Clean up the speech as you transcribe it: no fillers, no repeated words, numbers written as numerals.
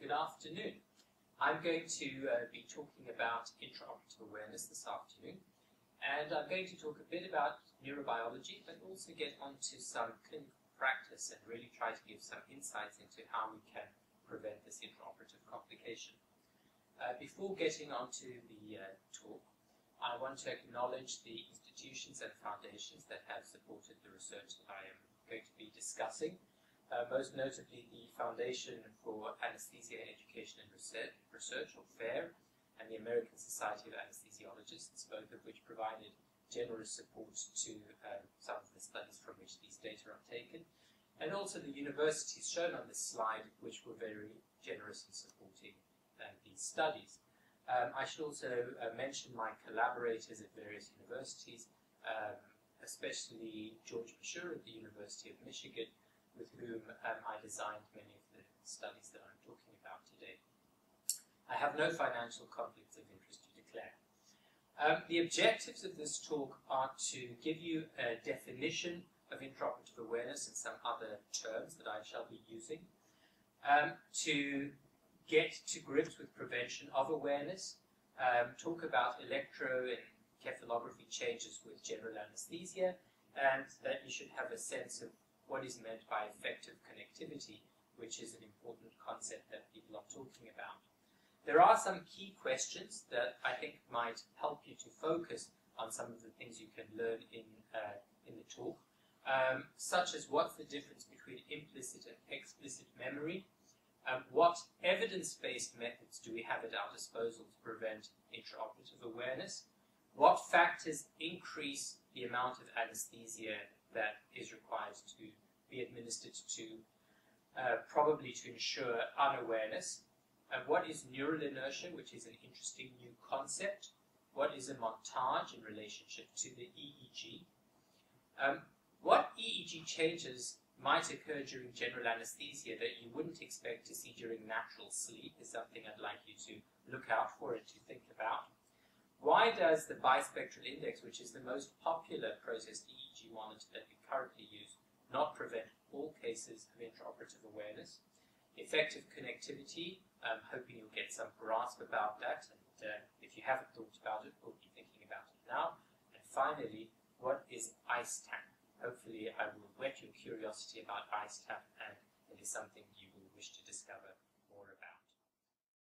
Good afternoon. I'm going to be talking about intraoperative awareness this afternoon, and I'm going to talk a bit about neurobiology, but also get onto some clinical practice and really try to give some insights into how we can prevent this intraoperative complication. Before getting onto the talk, I want to acknowledge the institutions and foundations that have supported the research that I am going to be discussing. Most notably the Foundation for Anesthesia Education and Research, or FAIR, and the American Society of Anesthesiologists, both of which provided generous support to some of the studies from which these data are taken, and also the universities shown on this slide, which were very generous in supporting these studies. I should also mention my collaborators at various universities, especially George Bashir at the University of Michigan, with whom I designed many of the studies that I'm talking about today. I have no financial conflicts of interest to declare. The objectives of this talk are to give you a definition of intraoperative awareness and some other terms that I shall be using, to get to grips with prevention of awareness, talk about electro and encephalography changes with general anesthesia, and that you should have a sense of what is meant by effective connectivity, which is an important concept that people are talking about. There are some key questions that I think might help you to focus on some of the things you can learn in the talk, such as what's the difference between implicit and explicit memory, what evidence-based methods do we have at our disposal to prevent intraoperative awareness, what factors increase the amount of anesthesia that is required to be administered to, probably to ensure unawareness, what is neural inertia, which is an interesting new concept, what is a montage in relationship to the EEG, what EEG changes might occur during general anesthesia that you wouldn't expect to see during natural sleep is something I'd like you to look out for and to think about. Why does the bispectral index, which is the most popular processed EEG monitor that we currently use, not prevent all cases of intraoperative awareness? Effective connectivity, hoping you'll get some grasp about that, and if you haven't thought about it, we'll be thinking about it now. And finally, what is ICE-TAP? Hopefully I will whet your curiosity about ICE-TAP, and it is something you will wish to discover